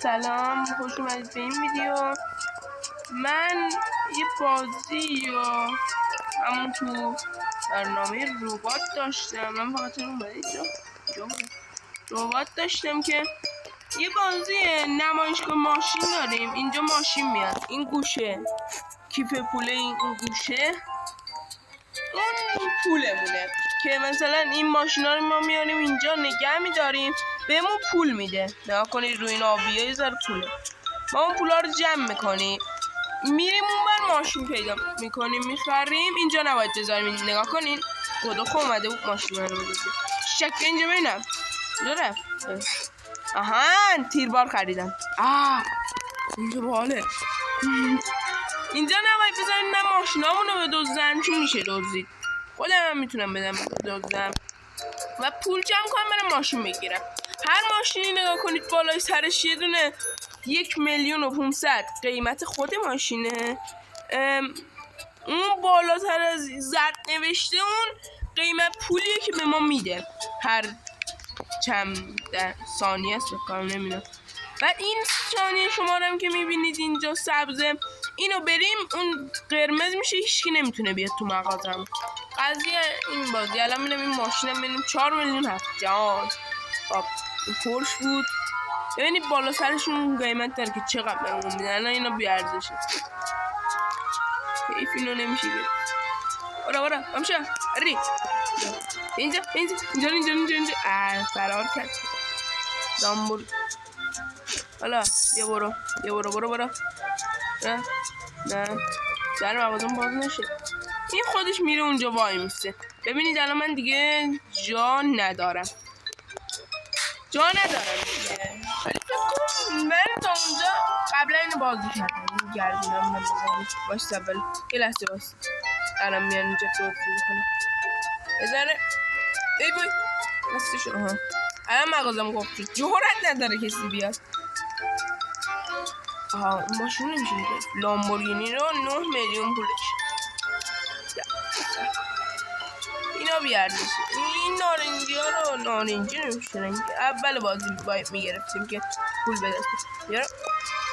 سلام، خوش اومدید به این ویدیو. من یه بازی یا همون تو برنامه ربات داشتم. من فقط اومده اینجا ربات داشتم که یه بازی نمایشگاه ماشین داریم. اینجا ماشین میاد، این گوشه کیف پوله، این گوشه اون پولمونه که مثلا این ماشینا رو ما میاریم اینجا نگه میداریم، بهمون پول میده. نگاه کنید روی این آبیه یه ذره پوله، ما اون پولا رو جمع میکنیم، میریم اون بر ماشین پیدا میکنیم میخریم. اینجا نباید بذاریم. نگاه کنین گدوخ اومده بود ماشین رو بذاریم. شک اینجا ببینم کجا رفت. آهان تیربار خریدم. اینجا باله. اینجا نباید بذاریم نه ماشینامون رو بدزدن، چون میشه دزدید. خودم هم میتونم بدم بدزدم و پول جمع کنم برم ماشین بگیرم. هر ماشینی نگاه کنید بالای سرش یه دونه 1,500,000 قیمت خود ماشینه. اون بالاتر از زرد نوشته اون قیمت پولیه که به ما میده هر چند ثانیه است بکنم نمیدونم. و این ثانیه شماره هم که میبینید اینجا سبزه، اینو بریم اون قرمز میشه، هیچکی نمیتونه بیاد تو مغازم. قضیه این بازی. الان میرم این ماشینم ببینیم 4,000,007 جان. خب این پرش بود. ببینید بالا سرشون قیمت داره که چقدر بهمون میدن. الان اینا بی ارزشه، حیف اینو نمیشه گرفت. برا بمشا ری اینجا فرار کرد دامبور. حالا بیا برو نه در مغازم باز نشه. این خودش میره اونجا وای میسته. ببینید الان من دیگه جا ندارم دیگه، ولی فکر کنم من تا اونجا قبلا اینو بازی کردم. گردونم من بزنیم باش اول یه لحظه باش. الان میان اینجا توضیح میکنم بذاره. ای بای دستشو. الان مغازم گفت شد، جهورت نداره کسی بیاد. ماشین نمیشه بیاد. لامبورگینی رو 9,000,000 پولش. اینا بیاردش. این نارنجی ها رو نارنجی نمیشونن که اول بازی باید میگرفتیم که پول به دست بیارم.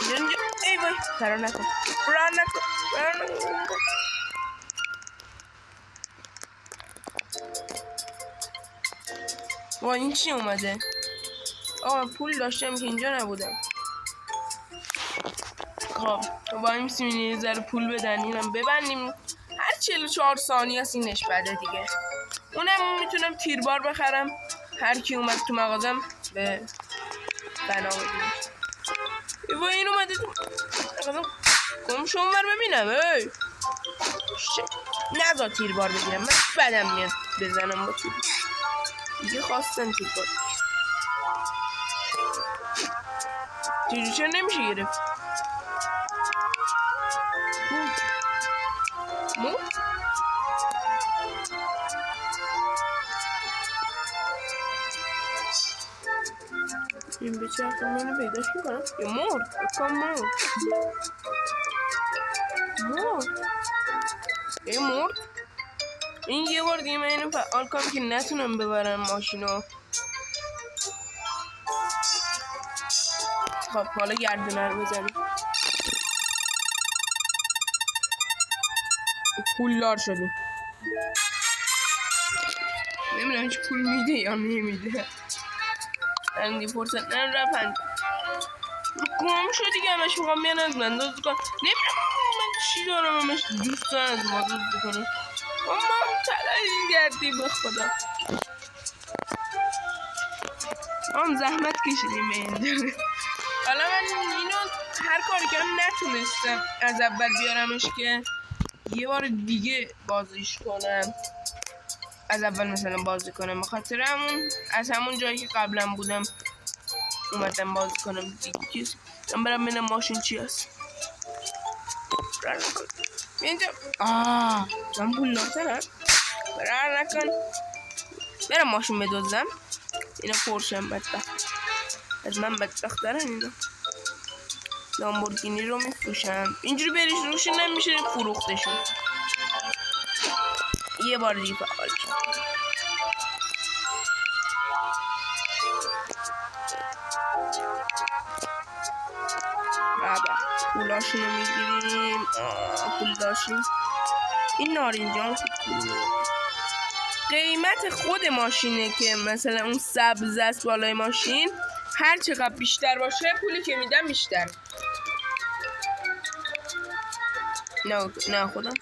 اینجا ای بای فرار نکن. وای این چی اومده؟ پول داشتم که اینجا نبودم. خب با این میسیم یه ذره پول بدن اینم ببندیم. هر 44 ثانیه است اینش بده دیگه. اونم میتونم تیربار بخرم. هر کی اومد تو مغازم به بنا بدیم. وای این اومده تو مغازم. گم شو اونور ببینم. نذار تیربار بگیرم، من بدم میاد بزنم با تیر. دیگه خواستن تیربار تیرشن نمیشه گرفت. این بچه منو پیداش میکنم یا مرد بکن مرد. این یه بار دیگه من اینو فعال کنم که نتونم ببرم ماشینو. خب حالا گردونه رو بزنیم. پولدار شدیم. نمیدونم هیچ پول میده یا نمیده. من دیگه فرصت نرفت گم شد دیگه. همش میخوام بیان از من دوست کنم. نمیدونم من چی دارم. همش دوست دارم از ما دوست بکنم. ما تلایی گردی به خدا. زحمت کشیدیم این. حالا من اینو هر کاری که نتونستم از اول بیارمش که یه بار دیگه بازیش کنم. از اول مثلا بازی کنم، بخاطر همون از همون جایی که قبلا بودم اومدم بازی کنم دیگه. من برم ببینم ماشین چی هست. اینجا من پول دارم. برای نکن برم ماشین بدزدم. اینا پرشم بدبخت از من بدبخت دارن. اینا لامبورگینی رو میفروشن. اینجوری بریش روشون نمیشه فروختشون. یه بار دیگه فعال شد. پولاشونو میگیریم. پول داشتیم. این نارنجان قیمت خود ماشینه که مثلا اون سبز است بالای ماشین، هر چقدر بیشتر باشه پولی که میدم بیشتر. نه خودم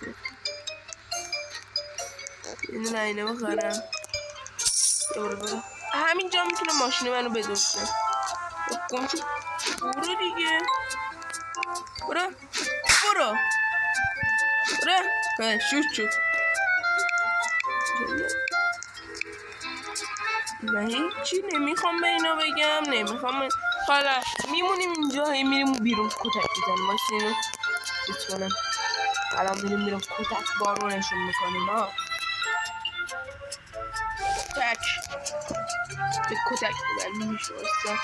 اینو اینه بخرم. برو همینجا میتونه ماشین منو بدوزه. گمشو برو دیگه. برو شد. من هیچی نمیخوام به اینا بگم، نمیخوام. حالا میمونیم اینجا، میریم بیرون کتک میزنیم. واسه اینو بتونم الان میریم بیرون کتک بارونشون میکنیم. کتک بزنیم میشه واسه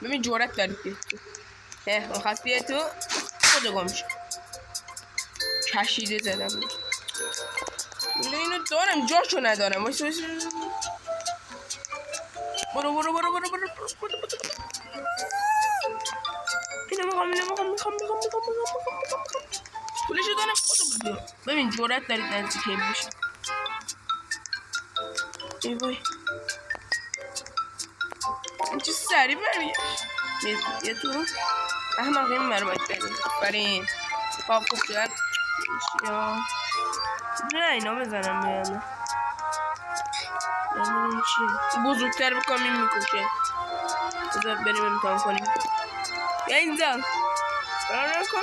ببین جورت داری بیاد تو. خواست بیاد تو خود گمش کشیده زدم. اینو دارم جاشو ندارم. برو اینو میخوام پولشو دارم. خودو ببین جورت دارید نزدیک بشه. ای وای این چه سری برگشت. یه تو احمق این مرو باید بریم. برین خوب شدن نه اینا بزنم بیانه. نمیدونم چیه بزرگتر بکنم این میکشه. بذار بریم امتحان کنیم. بیا اینجا راه نکن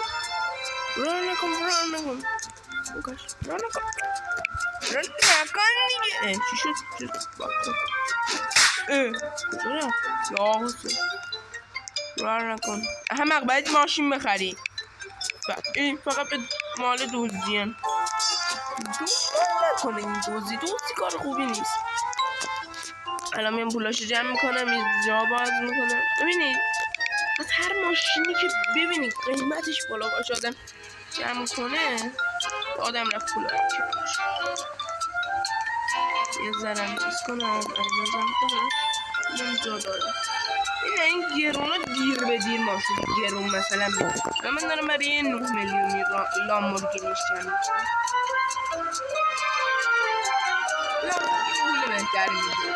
دیگه. چی شد کجا راه نکن. احمق باید ماشین بخری. این فقط به مال دوزیان نکنه. این دوزی کار خوبی نیست. الان من پولاشو جمع میکنم اینجا باز میکنم. ببینید از هر ماشینی که ببینید قیمتش بالا باشه آدم جمع کنه آدم رفت پول رو یه ذرم چیز کنم اینم جا دارم. این گرون رو دیر به دیر ماشین گرون مثلا بیدیم. من دارم برای 9 میلیونی لامبورگینیش جمع میکنم. لامبورگینی پول بهتری میده.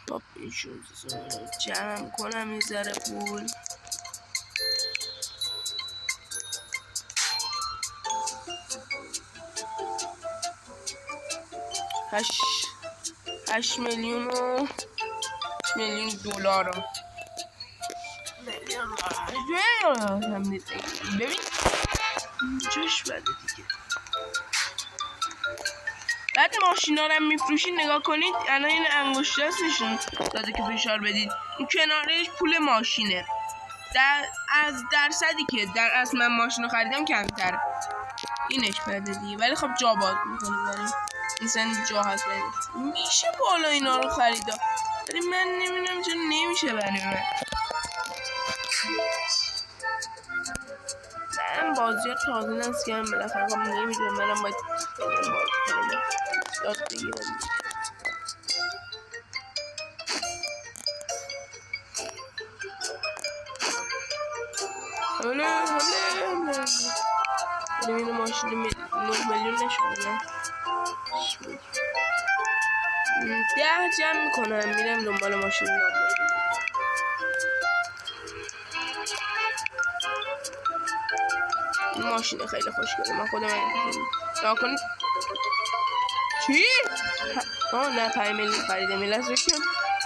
خب این شد جمع کنم یه ذره پول. هشت میلیون دلار ببین جوش بده دیگه. بعد ماشینا رو میفروشید نگاه کنید الان این انگشت دستشون داده که فشار بدید این کنارش پول ماشینه. از درصدی که در اصل من ماشین رو خریدم کمتر اینش بده دیگه. ولی خب جا باز میکنه بریم این جا هست میشه بالا اینا رو خریدا. ولی من نمیدونم چرا نمیشه برای من بازی ها تازه نست که هم بالاخره خب نمیدونم. منم باید بازی کنم یاد بگیرم. حالا این ماشین 9 میلیون نشونه 10 جمع میکنم میرم دنبال ماشین لامبورگینی. این ماشین خیلی خوشگله. من خودم نگاه کنید چی؟ نه 5 میلیون خریده میلازم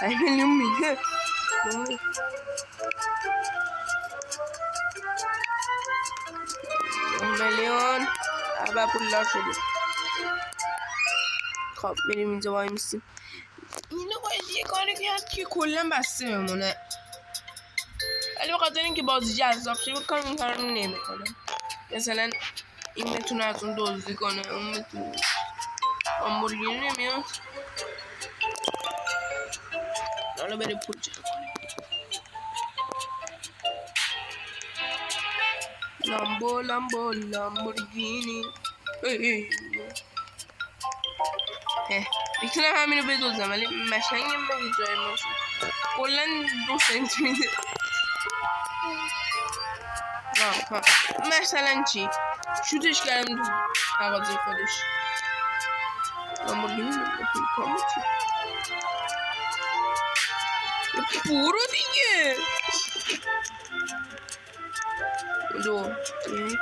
5 میلیون میده. 9 میلیون احبا پولدار شدیم. خب میریم اینجا وای میستیم. اینو باید یه کاری کرد که کلا بسته بمونه. ولی بخاطر اینکه بازی جذاب شه بکنم این کارو نمیکنه. مثلا این بتونه از اون دزدی کنه اون بتونه لامبورگینی نمیاد. حالا بریم پول جمع کنیم. لامبورگینی میتونم همینو بدوزم ولی مشنگم مگه جای ماشون کلن 2 سانتیمتر. ها مثلا چی؟ شوتش کردم تو مغازه خودش. لامبورگینی پیکامو چی؟ برو دیگه. 2 1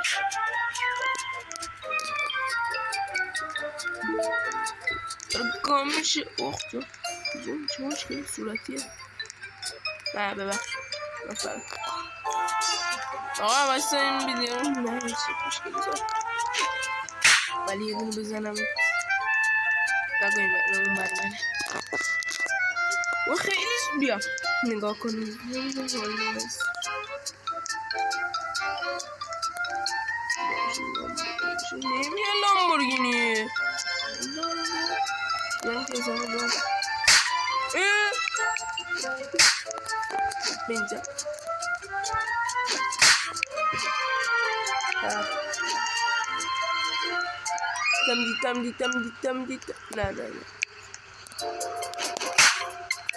گام میشه. اوه جون چه مشکلی صورتیه. نه ببخش مثلا آقا واسه این ویدیو نه هیچ مشکلی داره ولی یه دونه بزنم نگویم اون برمنه و خیلی بیا نگاه کنیم نمیه لامبورگینی من که زنم بینجا دیدم نه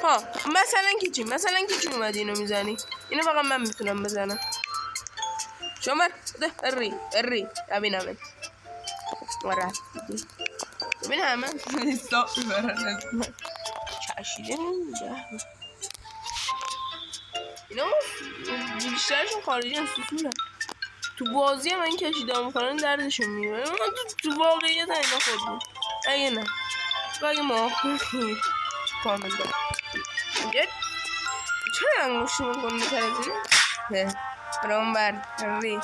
ها مثلا که چی اومدی اینو میزنی اینو فقط من میتونم بزنم شما اری ببینم و رفت دیگه ببین همه حساب میبرن از من چشیده نمیده اینا بیشترشون خارجی هم سوسوله تو بازی هم این کشیده میکنن دردشون میبره تو واقعیت اینا خود بود اگه نه اگه موافقی کامل دارم چرا انگوشتی میکنی بتر از اینه؟ رام بر ری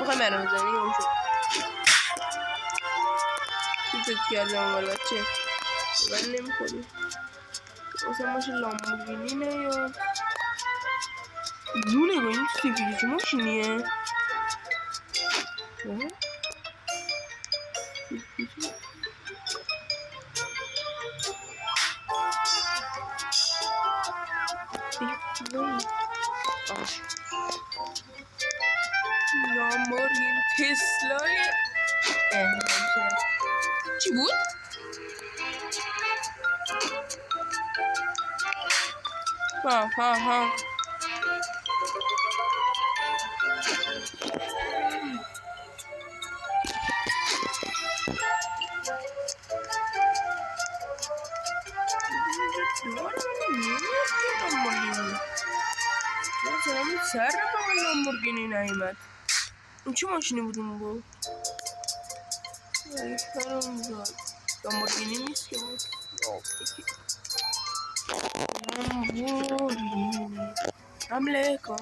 بخوای منو بزنی اون شد چیزت کردم اول بچه من نمیخوری اصلا ماشین لامبورگینی نیاد جونه با این سفیدی چه ماشینیه لامبورگینی تسلای چی بود؟ ها سر با لامبورگینی نیامد این چه ماشینی بود اون بود لامبورگینی نیست که بود لامبورگینی حمله کن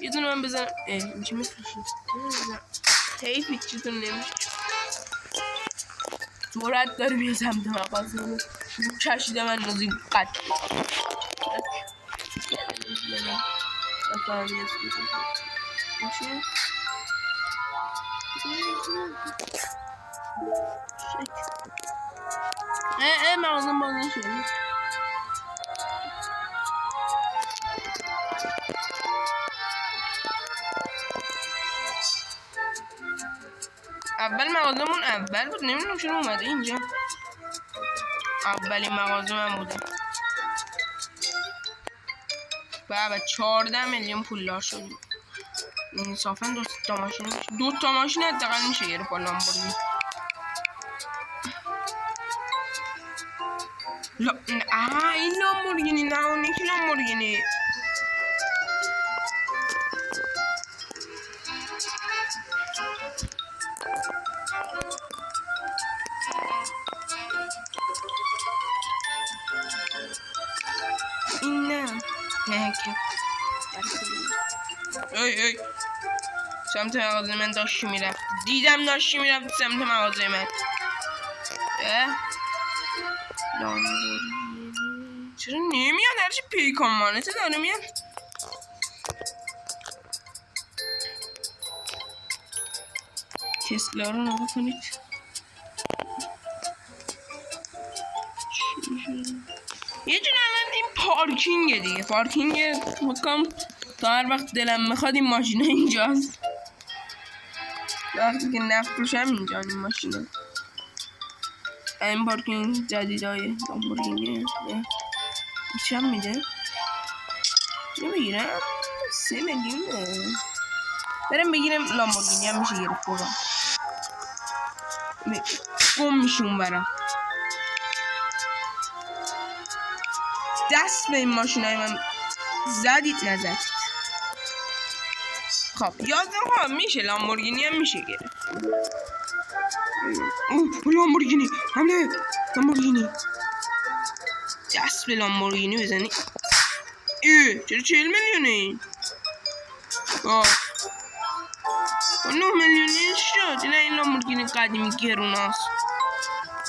یه دونه من بزنم این چی مثل حیفی چیتون نمیشه سرعت داره بیا سمت مغازه چشیده من نازی قد بفهمی اسم این چیه؟ مغازه بازه شده اول مغازمون اول بود نمیدونم چرا اومده اینجا اولین مغازه من بوده بابا 14 میلیون پولدار شدیم انصافا دو تا ماشین حداقل میشه گرفت با لامبورگینی این لامبورگینی نه اون یکی لامبورگینی این نه ای سمت مغازه من داشتی میرفت دیدم داشتی میرفت سمت مغازه من چرا نمیاد هرچی پیکان مانته داره میاد تسلا رو نگاه کنید یه جون الان این پارکینگه دیگه پارکینگ مکام تا هر وقت دلم میخواد این ماشین اینجاست. وقتی که نفروشم اینجا این ماشین. این پارکینگ جدیدای لامبورگینی چند میده؟ اینو بگیرم 3 میلیونه. برم بگیرم لامبورگینی هم میشه گرفت. بابا گم میشه اون برم. دست به این ماشین های من زدید نزدید. خب یادم میشه لامبورگینی هم میشه گرفت. لامبورگینی حمله. لامبورگینی دست به لامبورگینی بزنی. چرا 40 میلیونه این؟ 9 میلیونی شد. نه این لامبورگینی قدیمی گروناست.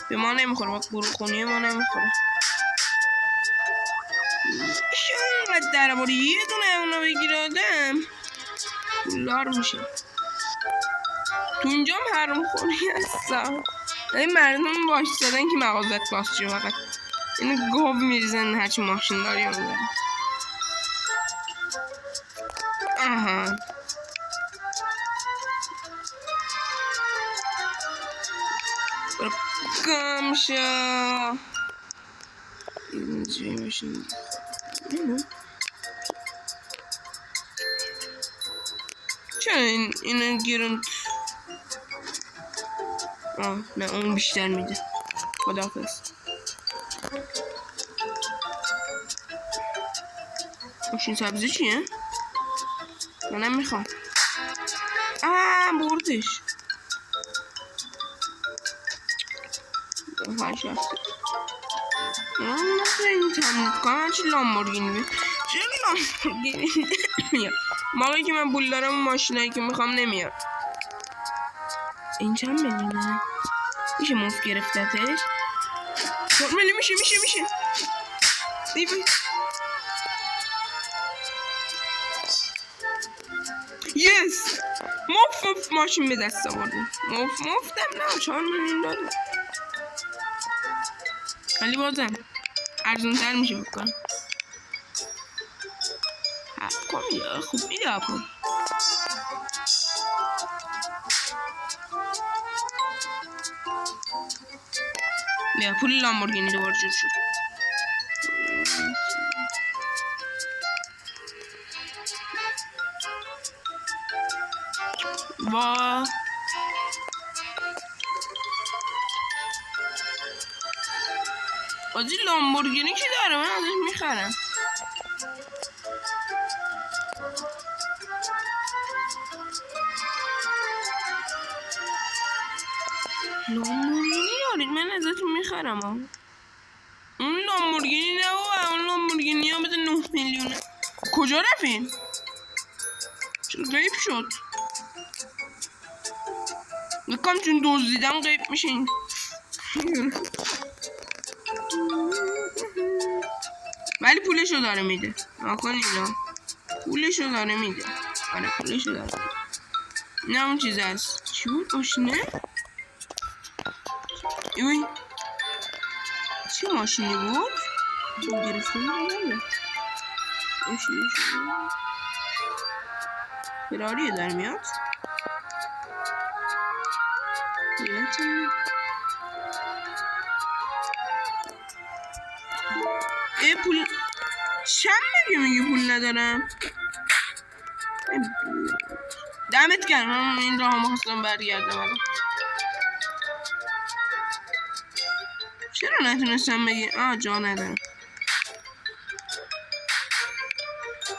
به ما نمیخوره. با گروه خونی ما نمیخوره. اینقدر درباره یه دونه اونو بگیر آدم لار میشه. تو اینجا هم حرام خونی هستم. این مردم وایستادن که مغازت باز شه. فقط اینو گوب میریزن هرچی ماشین داری رو برن. آها برو گم شو. اینجایی ماشین چرا اینو گیرون؟ نه اون بیشتر میده. خداحافظ. ماشین سبزی چیه؟ منم میخوام. بردش. خواهش هست. مثل این تمنید کنم چه لامبورگینی چرا لامبورگینی نمیاد؟ موقعی که من بول دارم اون ماشینایی که میخوام نمیاد. این چند میلیونه؟ میشه موف گرفتتش؟ میلی میشه یس موف ماشین به دست آوردیم. موف دم نه 4 میلیون داره. ولی بازم ارزون تر میشه بکنم. خوب میده اپل. بیا پول لامبورگینی دوباره جور شد. با بازی لامبورگینی که داره من ازش میخرم. لامبورگینی دارید من ازتون میخرم. اون لامبورگینی نه بابا. اون لامبورگینی ها بده 9 میلیونه. کجا رفتین؟ چرا غیب شد؟ بکنم چون دزدیدم غیب میشین. ولی پولشو داره میده. نکن اینا پولشو داره میده. آره پولشو داره میده. نه اون چیز هست. چی بود ماشینه؟ ایوی چی ماشینی بود؟ گرفتم نمیده ماشینی شده فراریه داره میاد. پول چند میگه پول ندارم. دمت گرم. این راه هم خواستم برگردم الان. چرا نتونستم بگی؟ جا ندارم.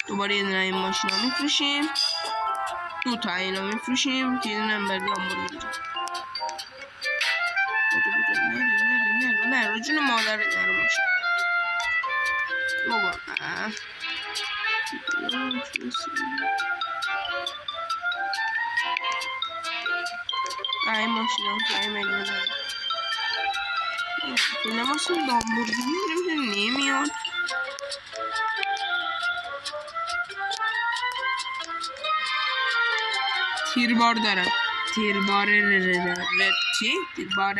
دوباره یه دونه این ماشین ها میفروشیم. 2 تا اینا میفروشیم که یه دونه هم برای لامبورگینی. نه جون مادرت نرو ماشین بابا. این ماشین هم که میلیون داره. فیلم ماشین لامبورگینی نمیاد. تیربار دارم. تیربار چی؟ تیربار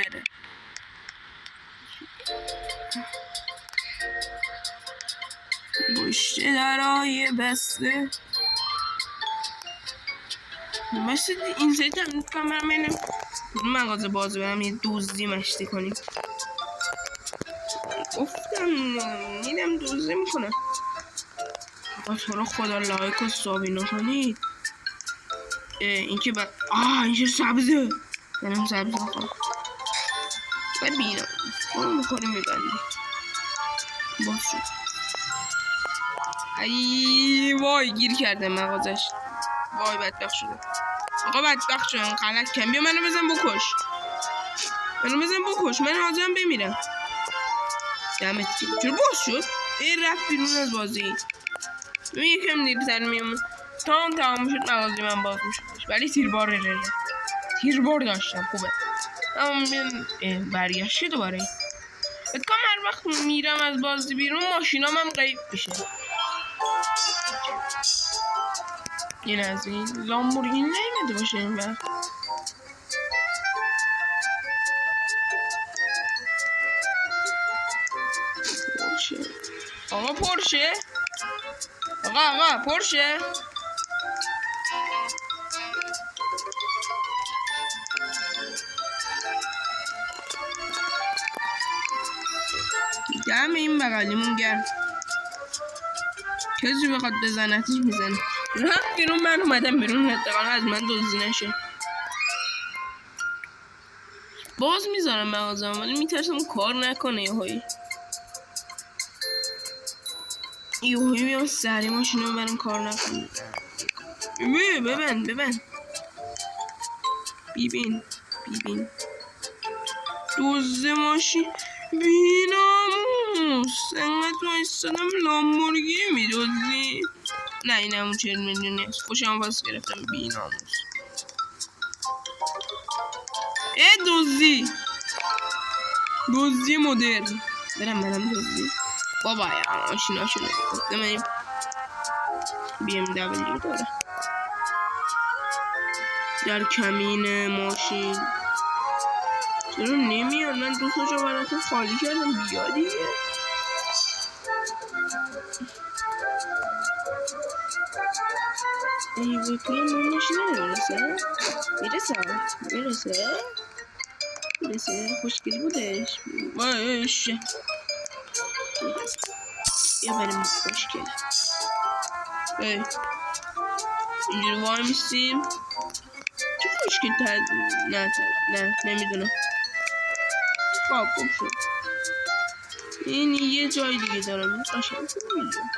پشت درای بسته مثل این سری تمرین کنم برم بینم مغازه باز برم یه دزدی مشتی کنیم. گفتم نیدم دزدی میکنم. تو رو خدا لایک و سابی نکنید. این که این چه سبزه. منم سبز نخورم. ببینم برو میخوری میبندی باز شد. ای وای گیر کرده مغازش. وای بدبخت شده. آقا بدبخت شدم غلط کردم. بیا منو بزن بکش. من حاضرم بمیرم. دمت گرم. چرا باز شد؟ رفت بیرون از بازی. یکم دیرتر میام تا اون تمام شد مغازه من باز میشدش. ولی تیربار داشتم خوبه. اما برگشت دوباره. بکنم هر وقت میرم از بازی بیرون ماشینام هم غیب میشه. این از این لامبورگینی نیمده باشه این وقت. آقا پورشه. آقا پورشه. دم این بغلیمون گرم. کسی بخواد بزنتش میزنه. رفت بیرون من اومدم بیرون حداقل از من دزدی نشه. باز میذارم مغازه‌ام ولی میترسم کار نکنه یهویی میام سری ماشین رو برم کار نکنه. ببند بیبین دوز ماشین بیناموس انقدر تو ایستادم لامبورگینی میدوزی. نه این همون 40 میلیونی است. خوشم پاس گرفتم بیناموس. دوزی مدرن. برم منم دوزی بابا یا ماشیناشو گفتم این BMW داره در کمین ماشین. چرا نمیاد؟ من دو تا جا براتون خالی کردم بیا دیگه. ای بکنی من ماشین میرسه خوشگل بودش باشه. یا بریم خوشگل اینجوری وای میستیم. چه خوشگل نه نمیدونم. خوب شد. این یه جای دیگه دارم این قشنگ نمیدونم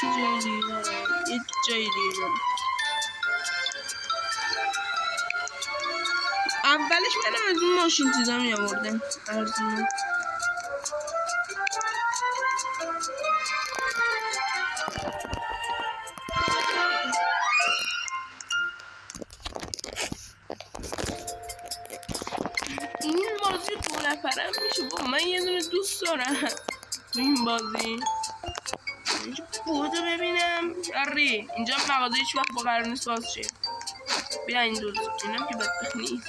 چه جای دیگه دارم. یه جای دیگه دارم. اولش منم از اون ماشین چیزا می آوردم ارزونه. این بازی 2 نفرم میشه با من یه دونه دوست دارم تو این بازی. بودو ببینم آره اینجا مغازه هیچ وقت با قرار نیست باز شه. بیا این دوست اینم که بدبخت نیست.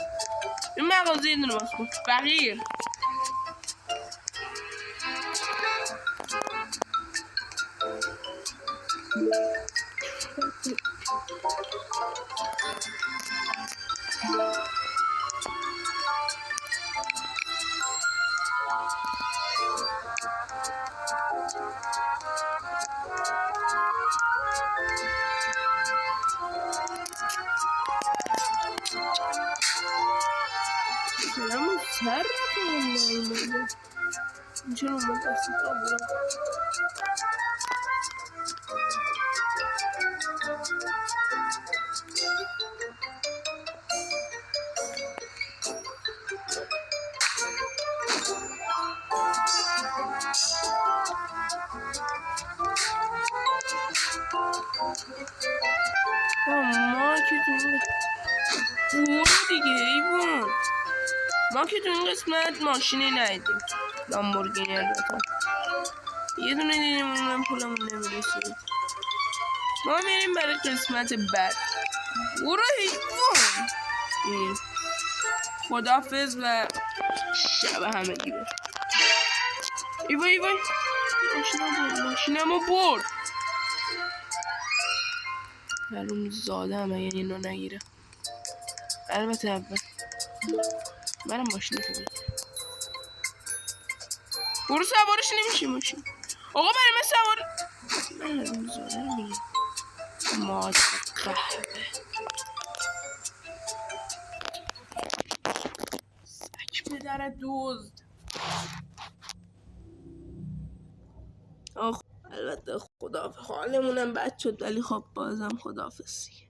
این مغازه یه دونه باز کن فقیر. سلام سر نکنم چرا اومد دستی تا برم. ما که تو این قسمت ماشینی ندیدیم لامبورگینی البته یه دونه دیدیم اونم پولمون نمیرسید. ما میریم برای قسمت بعد. برو حیوان خدافظ و شب همه دیگه. ایوای ماشینمو برد. حروم زاده هم اگه اینو نگیره. البته اول برم ماشین تو بگیر. برو سوارش نمیشه ماشین. آقا برای من سوار. من حروم زاده رو میگه مادر قهوه سک پدر دزد. البته خدا حالمونم بد شد ولی خب بازم خداحافظی.